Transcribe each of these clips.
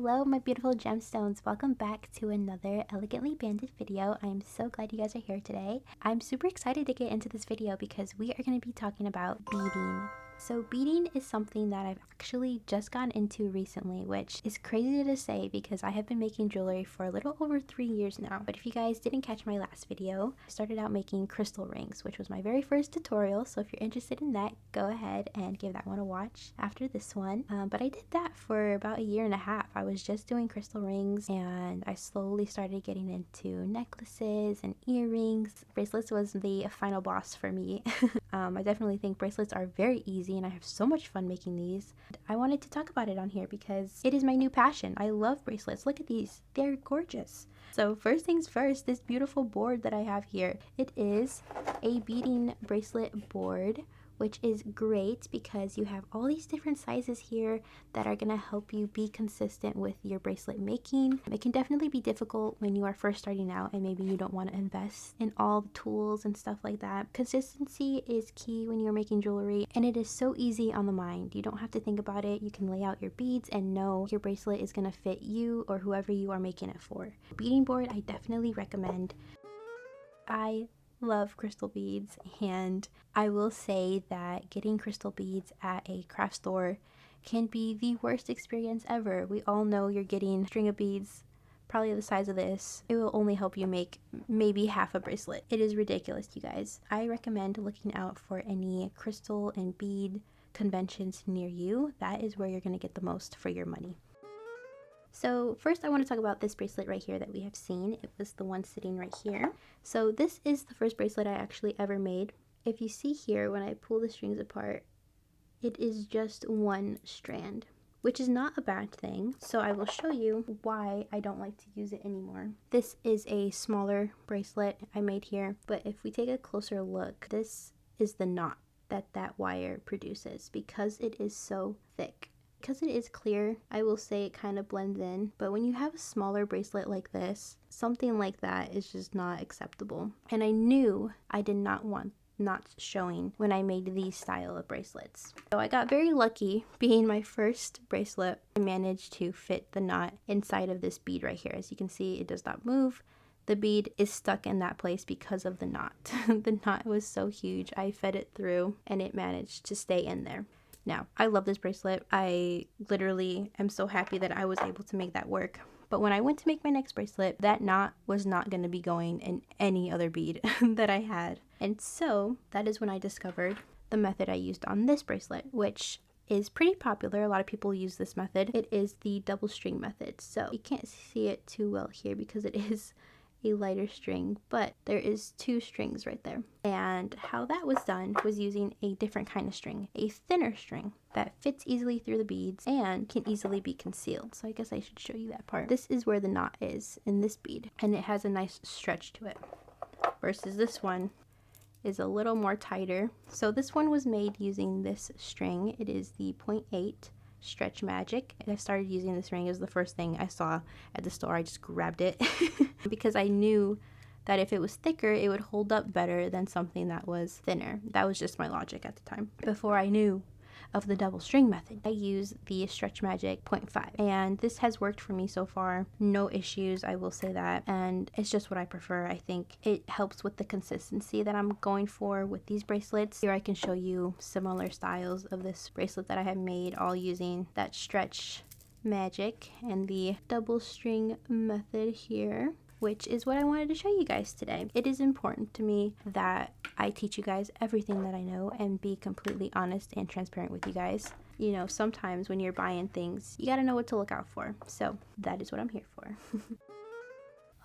Hello my beautiful gemstones, welcome back to another elegantly banded video. I'm so glad you guys are here today. I'm super excited to get into this video because we are going to be talking about beading. So beading is something that I've actually just gotten into recently, which is crazy to say because I have been making jewelry for a little over 3 years now. But if you guys didn't catch my last video, I started out making crystal rings, which was my very first tutorial. So if you're interested in that, go ahead and give that one a watch after this one. But I did that for about 1.5 years. I was just doing crystal rings and I slowly started getting into necklaces and earrings. Bracelets was the final boss for me. I definitely think bracelets are very easy and I have so much fun making these. I wanted to talk about it on here because it is my new passion. I love bracelets. Look at these. They're gorgeous. So first things first, this beautiful board that I have here. It is a beading bracelet board, which is great because you have all these different sizes here that are going to help you be consistent with your bracelet making. It can definitely be difficult when you are first starting out and maybe you don't want to invest in all the tools and stuff like that. Consistency is key when you're making jewelry, and it is so easy on the mind. You don't have to think about it. You can lay out your beads and know your bracelet is going to fit you or whoever you are making it for. Beading board, I definitely recommend. I love crystal beads, and I will say that getting crystal beads at a craft store can be the worst experience ever. We all know you're getting a string of beads probably the size of this. It will only help you make maybe half a bracelet. It is ridiculous, you guys. I recommend looking out for any crystal and bead conventions near you. That is where you're going to get the most for your money. So first I want to talk about this bracelet right here that we have seen. It was the one sitting right here. So this is the first bracelet I actually ever made. If you see here, when I pull the strings apart, it is just one strand, which is not a bad thing. So I will show you why I don't like to use it anymore. This is a smaller bracelet I made here, but if we take a closer look, this is the knot that wire produces because it is so thick. Because it is clear, I will say it kind of blends in, but when you have a smaller bracelet like this, something like that is just not acceptable. And I knew I did not want knots showing when I made these style of bracelets. So I got very lucky. Being my first bracelet, I managed to fit the knot inside of this bead right here. As you can see, it does not move. The bead is stuck in that place because of the knot. The knot was so huge, I fed it through and it managed to stay in there. Now, I love this bracelet. I literally am so happy that I was able to make that work. But when I went to make my next bracelet, that knot was not going to be going in any other bead that I had. And so that is when I discovered the method I used on this bracelet, which is pretty popular. A lot of people use this method. It is the double string method. So you can't see it too well here because it is a lighter string, but there is 2 strings right there. And how that was done was using a different kind of string, a thinner string that fits easily through the beads and can easily be concealed. So I guess I should show you that part. This is where the knot is in this bead, and it has a nice stretch to it, versus this one is a little more tighter. So this one was made using this string. It is the 0.8 Stretch Magic. I started using this ring. It was the first thing I saw at the store. I just grabbed it because I knew that if it was thicker, it would hold up better than something that was thinner. That was just my logic at the time. Before I knew of the double string method, I used the Stretch Magic 0.5, and this has worked for me so far. No issues, I will say that, and it's just what I prefer. I think it helps with the consistency that I'm going for with these bracelets. Here I can show you similar styles of this bracelet that I have made, all using that Stretch Magic and the double string method here, which is what I wanted to show you guys today. It is important to me that I teach you guys everything that I know and be completely honest and transparent with you guys. You know, sometimes when you're buying things, you gotta know what to look out for. So that is what I'm here for.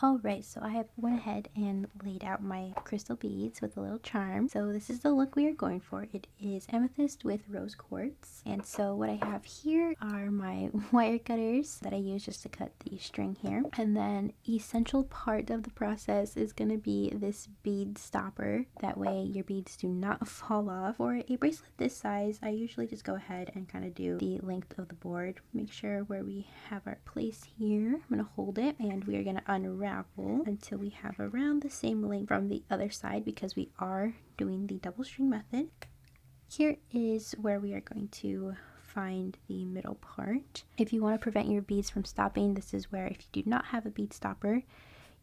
Alright, so I have went ahead and laid out my crystal beads with a little charm. So this is the look we are going for. It is amethyst with rose quartz. And so what I have here are my wire cutters that I use just to cut the string here. And then essential part of the process is going to be this bead stopper. That way your beads do not fall off. For a bracelet this size, I usually just go ahead and kind of do the length of the board. Make sure where we have our place here. I'm going to hold it and we are going to unravel until we have around the same length from the other side because we are doing the double string method. Here is where we are going to find the middle part. If you want to prevent your beads from stopping, this is where, if you do not have a bead stopper,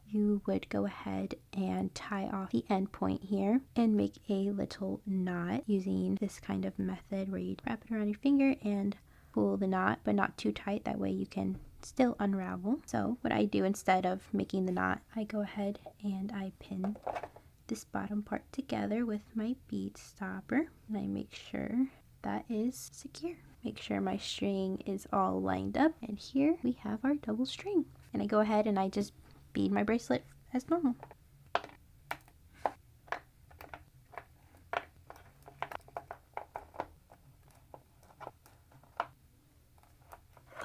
you would go ahead and tie off the end point here and make a little knot using this kind of method where you wrap it around your finger and pull the knot, but not too tight, that way you can still unravel. So what I do, instead of making the knot, I go ahead and I pin this bottom part together with my bead stopper, and I make sure that is secure. Make sure my string is all lined up, and here we have our double string. And I go ahead and I just bead my bracelet as normal.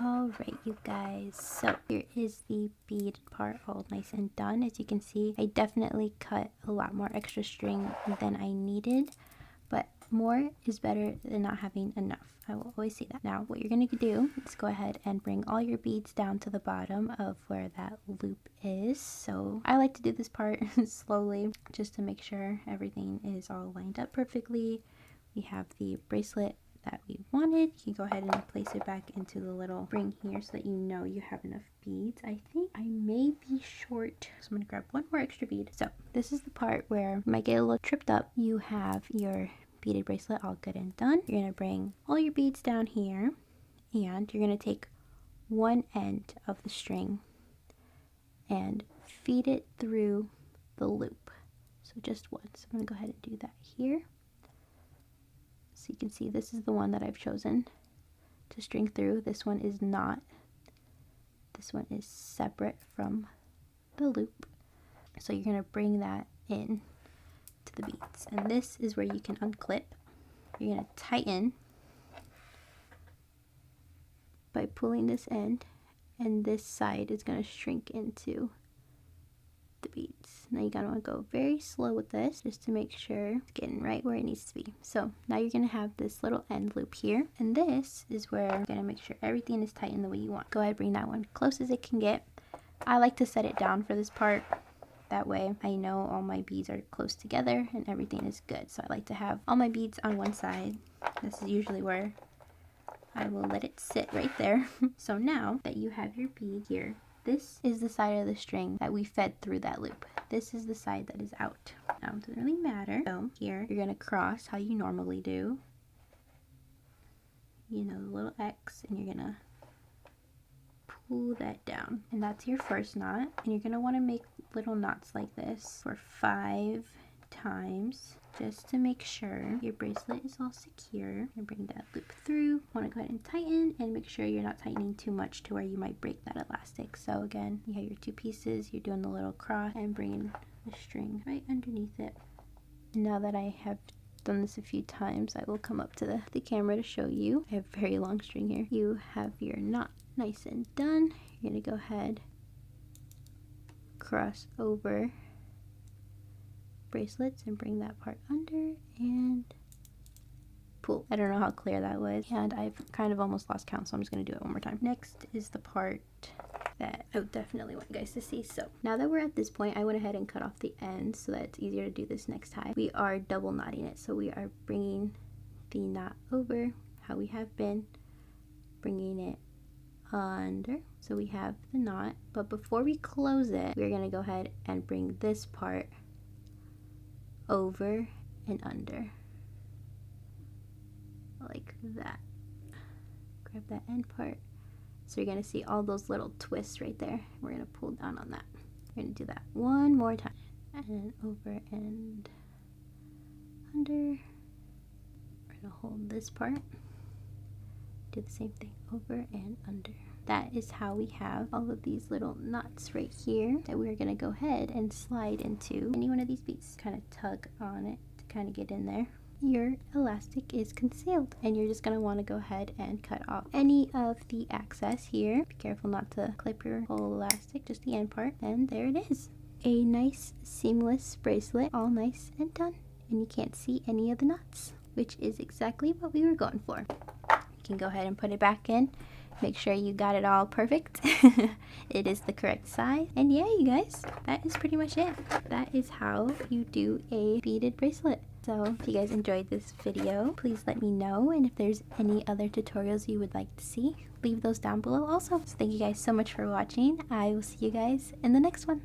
Alright, you guys, so here is the bead part all nice and done. As you can see, I definitely cut a lot more extra string than I needed, but more is better than not having enough. I will always say that. Now what you're going to do is go ahead and bring all your beads down to the bottom of where that loop is. So I like to do this part slowly just to make sure everything is all lined up perfectly. We have the bracelet that we wanted. You can go ahead and place it back into the little ring here so that you know you have enough beads. I think I may be short, so I'm going to grab one more extra bead. So this is the part where you might get a little tripped up. You have your beaded bracelet all good and done. You're going to bring all your beads down here, and you're going to take one end of the string and feed it through the loop. So just one. So I'm going to go ahead and do that here. So you can see this is the one that I've chosen to string through. This one is not. This one is separate from the loop. So you're going to bring that in to the beads, and this is where you can unclip. You're going to tighten by pulling this end, and this side is going to shrink into the beads. Now you're going to want to go very slow with this just to make sure it's getting right where it needs to be. So now you're going to have this little end loop here, and this is where you're going to make sure everything is tightened the way you want. Go ahead, bring that one close as it can get. I like to set it down for this part. That way I know all my beads are close together and everything is good. So I like to have all my beads on one side. This is usually where I will let it sit right there. So now that you have your bead here, this is the side of the string that we fed through that loop. This is the side that is out. Now it doesn't really matter. So here you're going to cross how you normally do. You know, the little X, and you're going to pull that down, and that's your first knot. And you're going to want to make little knots like this for 5 times just to make sure your bracelet is all secure. And bring that loop through. Want to go ahead and tighten, and make sure you're not tightening too much to where you might break that elastic. So again, you have your 2 pieces, you're doing the little cross and bringing the string right underneath it. Now that I have done this a few times, I will come up to the camera to show you. I have very long string here. You have your knot nice and done. You're going to go ahead, cross over bracelets and bring that part under and pull. I don't know how clear that was, and I've kind of almost lost count, so I'm just going to do it one more time. Next is the part that I definitely want you guys to see. So now that we're at this point, I went ahead and cut off the end so that it's easier to do this next time. We are double knotting it, so we are bringing the knot over how we have been, bringing it under, so we have the knot. But before we close it, we're going to go ahead and bring this part over and under like that. Grab that end part. So you're going to see all those little twists right there. We're going to pull down on that. We're going to do that one more time, and over and under. We're going to hold this part, do the same thing over and under. That is how we have all of these little knots right here that we're going to go ahead and slide into any one of these beads. Kind of tug on it to kind of get in there. Your elastic is concealed, and you're just going to want to go ahead and cut off any of the excess here. Be careful not to clip your whole elastic, just the end part, and there it is. A nice seamless bracelet, all nice and done, and you can't see any of the knots, which is exactly what we were going for. You can go ahead and put it back in. Make sure you got it all perfect. It is the correct size. And yeah, you guys, that is pretty much it. That is how you do a beaded bracelet. So if you guys enjoyed this video, please let me know, and if there's any other tutorials you would like to see, leave those down below also. So thank you guys so much for watching. I will see you guys in the next one.